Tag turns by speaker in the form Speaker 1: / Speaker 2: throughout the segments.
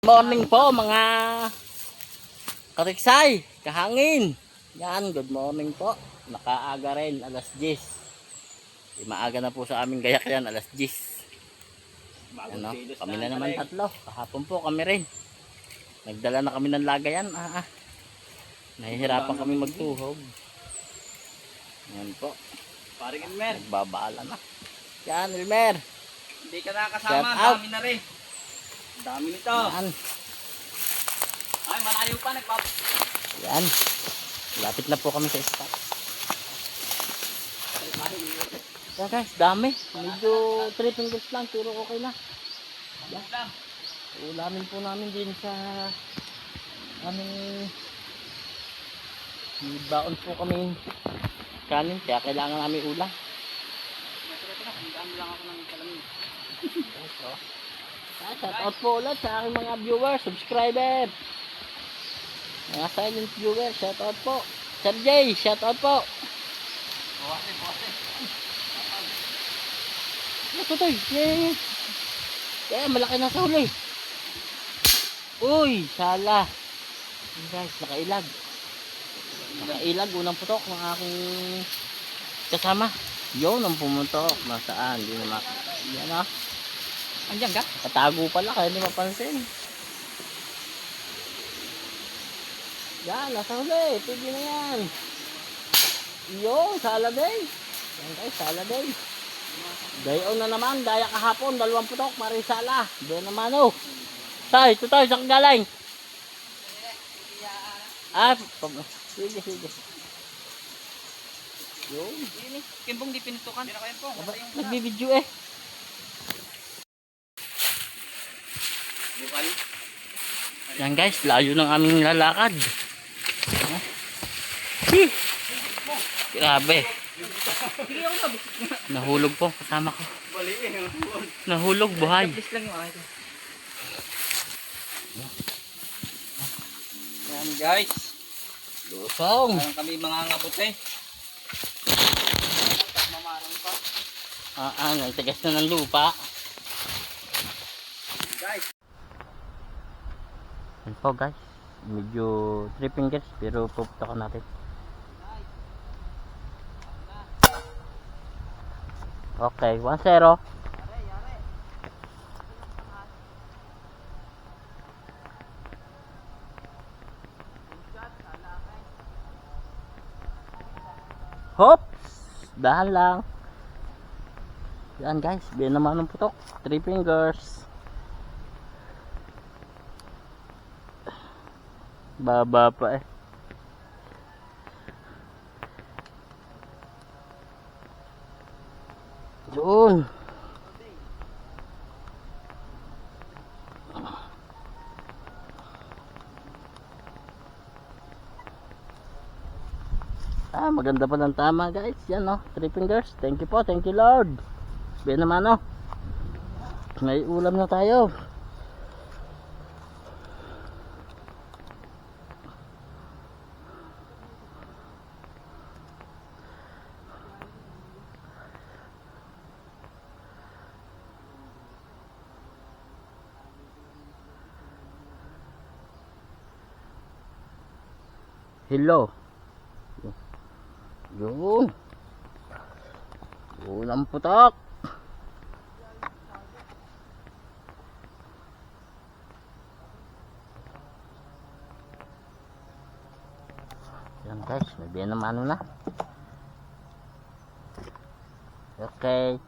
Speaker 1: Morning po mga kariksay, kahangin. Yan, good morning po. Nakaaga rin, alas 10. Maaga na po sa aming gayak yan, alas 10. Ano, kami na naman tatlo. Kahapon po kami rin. Nagdala na kami ng lagayan. Nahihirapan kami magtuhog. Yan po.
Speaker 2: Paring Elmer.
Speaker 1: Nagbabaala na. Yan, Elmer.
Speaker 2: Hindi ka nakakasama, dami na rin. Dami nito.
Speaker 1: Yan.
Speaker 2: Ay, malayo pa,
Speaker 1: Yan. Lapit na po kami sa spot. Yan guys, dami. Medyo 3 fingers lang, pero okay na. Yan. Ulamin po namin din sa aming baon po kami kanin, kaya kailangan namin ulam.
Speaker 2: Dami lang ako ng kalamin.
Speaker 1: Shout out po ulit sa aking mga viewers, subscriber. Mga silent viewers, shout out po. Sir Jay, shout out po.
Speaker 2: Buwasin.
Speaker 1: Ito to, yay. Kaya malaki na sa huli. Uy, sala. Yan guys, nakailag. Nakailag, unang putok ng aking kasama. Yun ang pumutok. Nasaan? Hindi na yan ah.
Speaker 2: Andiyan ka?
Speaker 1: Katago pala, kaya hindi mapansin. Yan, nasa huli. Pwede na yan. Yun, sala day. Yan guys, sala day. Dayon na naman, daya kahapon, 2 putok, marisala. Doon naman oh. Tay, ito tayo, saan galing? Sige. Yun.
Speaker 2: Kimbong di pinutukan. Hindi na kayo po.
Speaker 1: Nagbibidyo eh. Yan guys, layo ng aming lalakad. Grabe. Nahulog po kasama ko. Nahulog buhay.
Speaker 2: Yan guys.
Speaker 1: Lusong.
Speaker 2: Parang kami mga ngaputi. Mamarang pa.
Speaker 1: Nagtigas na ng lupa.
Speaker 2: Guys.
Speaker 1: Yan po guys. Medyo 3 fingers pero puputokan natin. Okay, 1-0. Hops! Dahan lang. Yan guys, biyan naman ng putok. 3 fingers. Baba pa eh. Yun. Maganda pa ng tama guys. Yan oh, 3 fingers. Thank you po, thank you Lord. Bien naman oh. May ulam na tayo. Hello. Yun. Yun ang putok. Yan guys, may biyan naman na. Okay.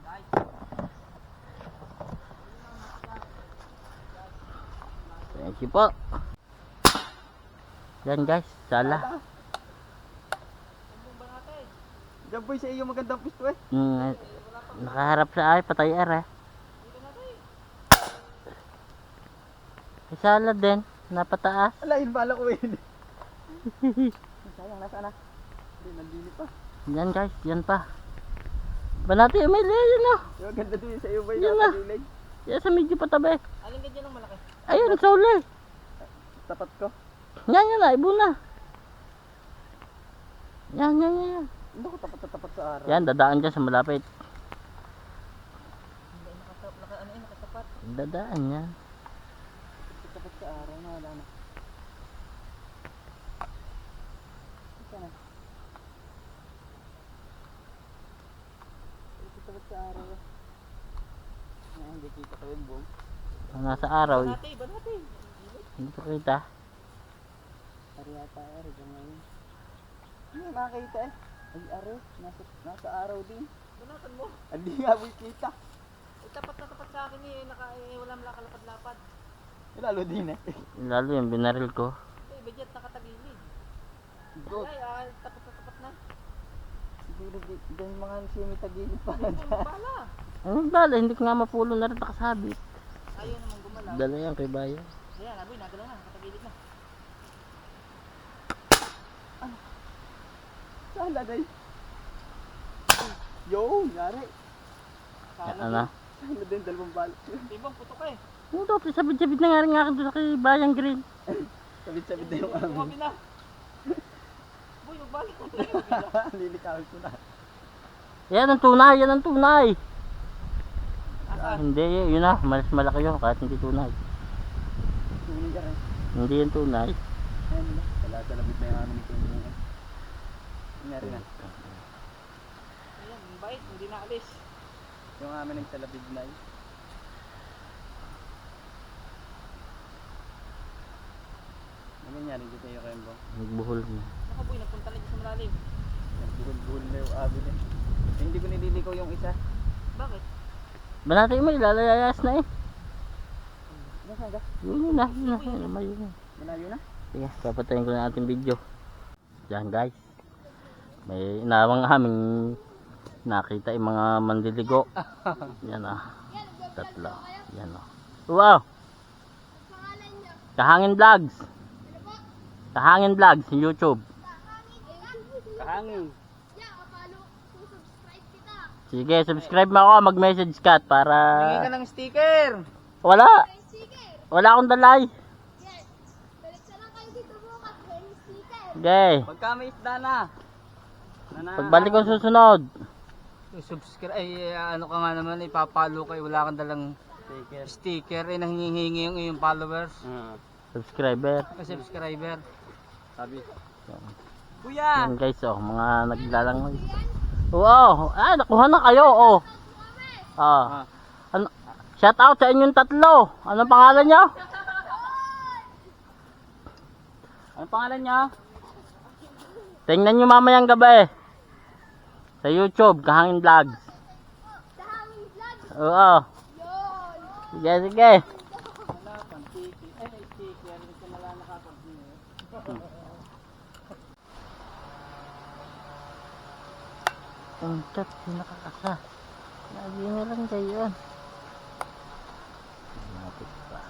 Speaker 1: Thank you po. Yan guys, sala.
Speaker 2: Diyan boy sa iyo magandang pisto eh.
Speaker 1: Nakaharap sa ay, patay are. Sala din, napataas.
Speaker 2: Ala, yun bala ko yun. Sayang, nasaan na? Hindi, nandini pa.
Speaker 1: Yan guys, yan pa. Banati yung may yun oh.
Speaker 2: Yung ganda din sa iyo boy.
Speaker 1: Yan na. Yan sa medyo patabi.
Speaker 2: Alin ka dyan ng malaki?
Speaker 1: Ayun, sa uli.
Speaker 2: Tapat ko.
Speaker 1: Yan na, ibo na. Yan.
Speaker 2: Hindi ko tapat sa araw.
Speaker 1: Yan, dadaan dyan sa malapit.
Speaker 2: Hindi, nakatapat.
Speaker 1: Dadaan yan.
Speaker 2: Tapat sa araw na wala na. Ito na. Ito tapat sa araw. Ay, hindi kita ko yung buong.
Speaker 1: Nasa araw eh.
Speaker 2: Iba natin.
Speaker 1: Hindi ko kita.
Speaker 2: Ari yata, ari ganyan. Hindi makakita eh. Ay, ari. Nasa araw din.
Speaker 3: Banatan mo.
Speaker 2: Hindi nga mo kita.
Speaker 3: Tapat na tapat sa akin eh. Wala malakalapad-lapad.
Speaker 2: Lalo din eh.
Speaker 1: Lalo yung binaril ko.
Speaker 3: Eh, budget nakatagilid.
Speaker 2: Good.
Speaker 3: Ay, tapat na tapat na.
Speaker 2: Siguro dyan mga simitagilid pa na dyan.
Speaker 3: Bala.
Speaker 1: Ano bala, hindi ko nga mapulo na rin nakasabit.
Speaker 3: Ayaw naman gumalaw.
Speaker 1: Dala yan kay Bayo.
Speaker 3: Ayan, aboy, nagalaw na. Nakatagilid na.
Speaker 2: Sala day. Yo, yari.
Speaker 1: Ano?
Speaker 2: Sala din, dalawang balot yun.
Speaker 3: Ibang putok eh.
Speaker 1: Yung dope, sabit-sabit na nga rin akin doon sa kay Bayang Green.
Speaker 2: Sabit-sabit na yung amin.
Speaker 3: Kumabi na. Boy, magbalik.
Speaker 2: Lilikawin ko na.
Speaker 1: Yan ang tunay, yan ang tunay.
Speaker 3: Asa?
Speaker 1: Hindi, yun na, mas malaki yun kahit hindi tunay.
Speaker 2: Tuloy ka rin.
Speaker 1: Hindi yung tunay.
Speaker 2: Ayun na. Sa labit na yung amin ito. Nangyari na.
Speaker 3: Ayan, bait. Hindi na alis.
Speaker 2: Yung amin nagsalabid na yun. Ano nangyari dito yung Kembo?
Speaker 1: Nagbuhol na.
Speaker 3: Naka boy, nagpunta na dyan sa malalim.
Speaker 2: Nagbuhol-buhol na yung amin eh. Hindi ko nililikaw yung isa.
Speaker 3: Bakit?
Speaker 1: Banatay mo, ilalayas na eh.
Speaker 2: Nasaan ka?
Speaker 1: Yun na, may yun.
Speaker 2: Malayo na?
Speaker 1: Sige, papatayin ko na ating video. Diyan guys. May inawang aming nakita yung mga mandiligo. Yan ah. Tatlo. Yan ah. Wow! Kahangin Vlogs. Kahangin Vlogs sa YouTube.
Speaker 2: Kahangin.
Speaker 1: Sige, subscribe mo ako, mag-message ka
Speaker 3: Hingi ka
Speaker 1: para...
Speaker 3: ng sticker.
Speaker 1: Wala! Wala akong dalay. Sige.
Speaker 2: Pagka may isda na.
Speaker 1: Pagbalik ko susunod.
Speaker 3: Subscribe. Ay, ano ka nga naman, ipapalo kayo. Wala kang dalang
Speaker 2: Sticker.
Speaker 3: sticker. Eh, nanghihingi yung iyong followers.
Speaker 1: Subscriber.
Speaker 3: Subscriber.
Speaker 2: Sabi.
Speaker 3: Kuya!
Speaker 1: Yan guys, oh, mga naglalang. Wow! Ah, nakuha na kayo, oh. Ah. Ano, shout out sa inyong tatlo. Anong pangalan nyo?
Speaker 2: Anong pangalan niya?
Speaker 1: Tingnan nyo mamayang gabi. Sa YouTube, Kahangin Vlogs. Oo. Sige, sige.
Speaker 2: Wala pang sticker. Ay, may sticker. Hindi ko nala nakapag-sticker.
Speaker 1: Ang tat, nakakasa. Lagi na lang kayo. Lapit pa.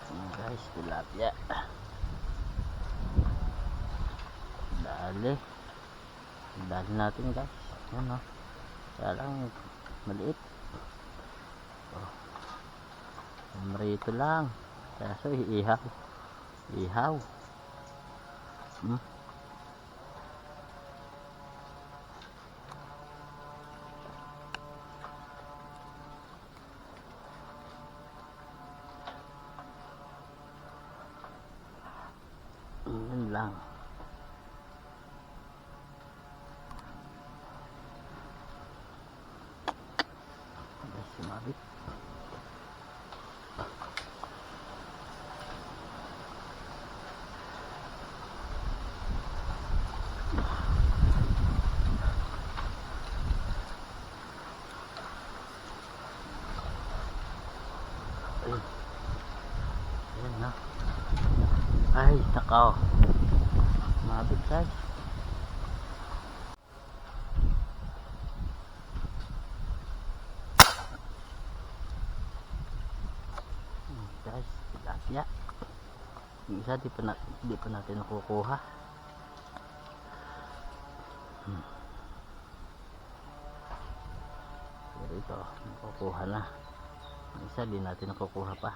Speaker 1: Ayan guys, tilapia. Dali. Dali natin guys. Yan o. Kaya lang maliit. Marito lang. Kaso iihaw. Ihaw. Yun lang. Sumabit. Ayan na. Ay, nakaw. Mabit guys. Guys, tilapia. Yung isa di pa natin nakukuha. Pero ito, nakukuha na. Yung isa di natin nakukuha pa.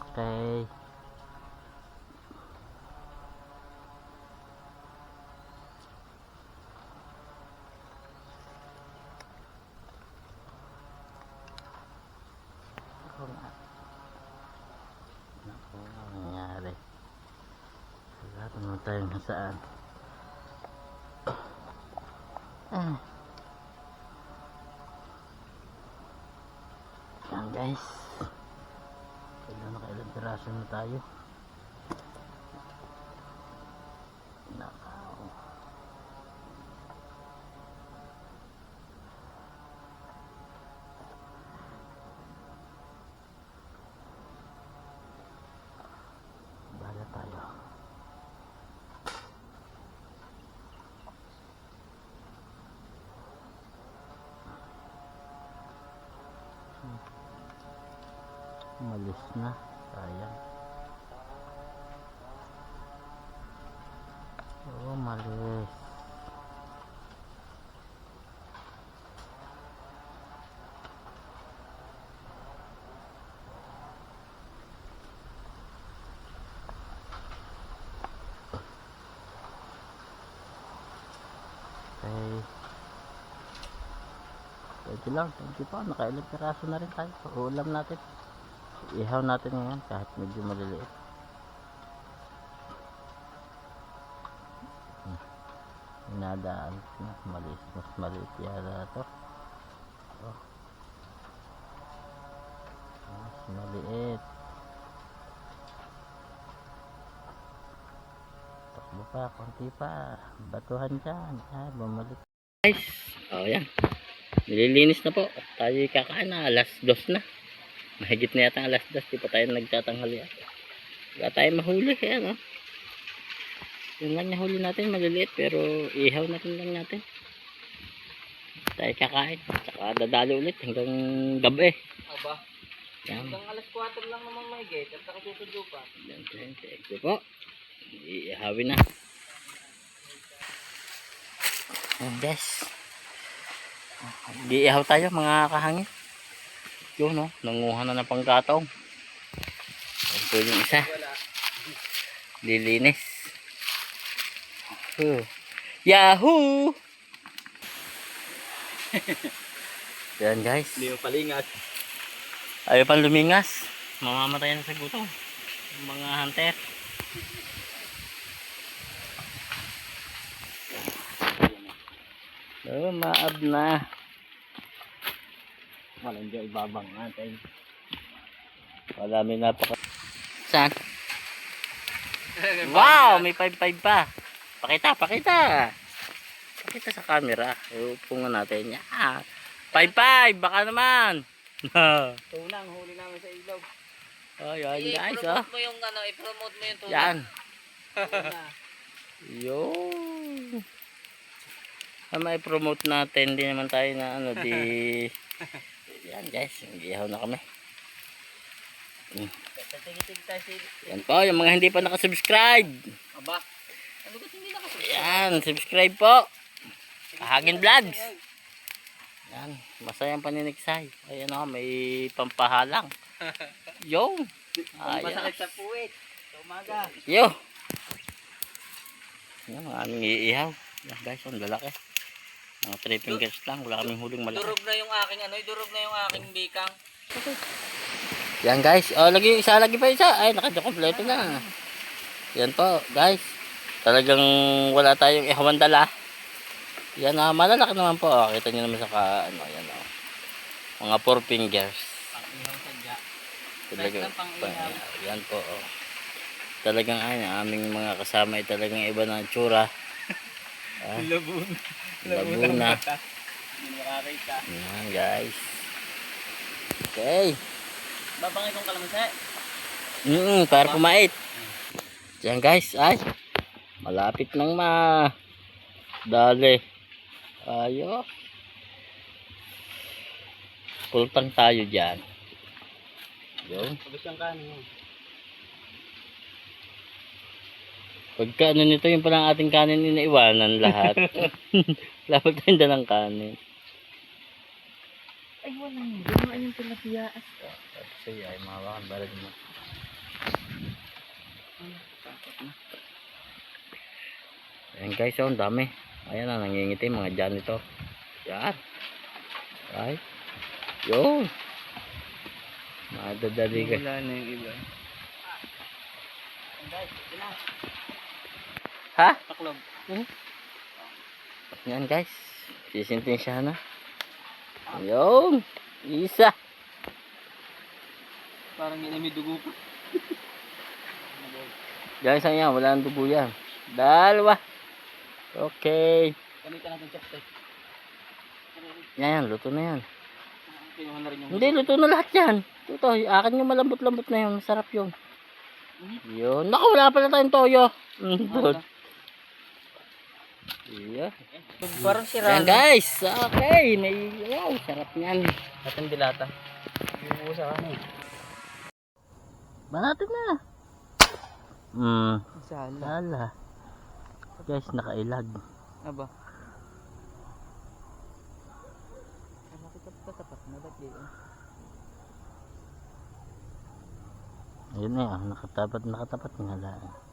Speaker 1: Okay. Meron tayong nasaan. Yan guys. Nakailang piraso na tayo. Nakaw. Bala tayo. Malis na. Sayang. Oh, malis. Okay. Pwede lang. Thank you po. Nakailang piraso na rin tayo. Ulam natin. Ihaw natin ngayon kahit medyo maliliit. Nadaan na maliit, mas maliit yata to. Oh. Mas maliit. Takbo pa, konti pa. Batuhan dyan. Bumalik. Guys, oh yan. Nililinis na po. Tayo kakain na. Alas 2 na. Mahigit na yata alas 2. Di pa tayo nagtatanghali. Wala tayong mahuli. Ayan, oh. Yung lang nahuli natin. Maliliit. Pero ihaw natin lang natin. Tayo kakain. Tsaka dadalo ulit hanggang gabi.
Speaker 3: Aba.
Speaker 1: Yan.
Speaker 3: Hanggang alas 4 lang naman may gate. At nakasusundo pa.
Speaker 1: Yan. Thank you po. Ihawin na. Yan guys. Iihaw tayo mga kahangin. Yun, no, nanguha na ng pangkataong. Ito yung isa. Lilinis. Yahoo! Yan guys.
Speaker 3: Hindi mo palingat.
Speaker 1: Ayaw pang lumingas. Mamamatay na sa gutom. Yung mga hunter. Oh, maab na. Walang dyan ibabang natin. Wala, may napaka... Saan? Wow! May 5-5 pa. Pakita, pakita. Pakita sa camera. Upungan natin. Yeah. 5-5! Baka naman.
Speaker 3: Tunang huli namin sa ilog.
Speaker 1: Oh, yan guys. Oh.
Speaker 3: I-promote mo yung ano, i-promote mo yung tunang.
Speaker 1: Yan. Yun. May promote natin. Hindi naman tayo na ano. Di... Yan guys, ihaw na kami. Yan po, yung mga hindi pa nakasubscribe.
Speaker 3: Aba, ano ba hindi nakasubscribe?
Speaker 1: Yan, subscribe po. Kahangin Vlogs. Yan, masayang paniniksay. Ayan o, may pampahalang. Yo.
Speaker 3: Masakit sa puwit. Sa umaga.
Speaker 1: Yo. Yan, ang aming iihaw. Yan guys, ang lalaki. Mga 3 fingers lang, wala kaming huling malaki.
Speaker 3: Durog na yung aking ano, durog na yung aking bikang.
Speaker 1: Yan guys, oh lagi pa isa. Ay, naka-kompleto na. Yan po, guys. Talagang wala tayong ihawan dala. Yan malalaki naman po. Oh, kita niyo naman sa ano, yan oh. Mga 4 fingers.
Speaker 3: Pang-ihaw sadya.
Speaker 1: Talagang
Speaker 3: pang-ihaw.
Speaker 1: yan po. Oh. Talagang aming mga kasama ay talagang iba na tsura. Labuna. Yan guys. Okay.
Speaker 3: Babangay kong kalamansi.
Speaker 1: Para pumait. Yan guys, ay. Malapit nang dali. Ayo. Kultang tayo dyan. Yun.
Speaker 3: Abos yung kanin.
Speaker 1: Pagka ano nito, yung palang ating kanin inaiwanan lahat. Dapat tayong dalang kanin.
Speaker 2: Ay, walang gumaan yung tilapia.
Speaker 1: Sige, ay mahawakan. Balad mo. Ayan guys, oh, ang dami. Ayan na, nangingiti mga janitor. Yan. Ay. Yun. Madadali ka.
Speaker 3: Wala na yung iba.
Speaker 1: Ha?
Speaker 3: Taklog.
Speaker 1: Yan guys. Sisintin siya na. Yung. Isa.
Speaker 3: Parang yun ay may dugo pa.
Speaker 1: Guys, yan. Wala nang dugo yan. Dalawa. Okay.
Speaker 3: Gamitan natin chopstick.
Speaker 1: Yan. Luto na yan.
Speaker 3: Kinuha na rin yung...
Speaker 1: Hindi, luto na lahat yan. Ito, akin yung malambot-lambot na yun. Masarap yun. Yun. Naku, wala pala tayong toyo. Doon. Yeah.
Speaker 3: Parang sira.
Speaker 1: Yan guys. Okay. Wow, sarap yan.
Speaker 3: Ating dilata. Yung sa ano.
Speaker 1: Banatin na.
Speaker 3: Sala.
Speaker 1: Sala. Guys, nakailag.
Speaker 3: Aba. Nakikapatapat na ba't yun?
Speaker 1: Ayun na yan. Nakatapat nga lang.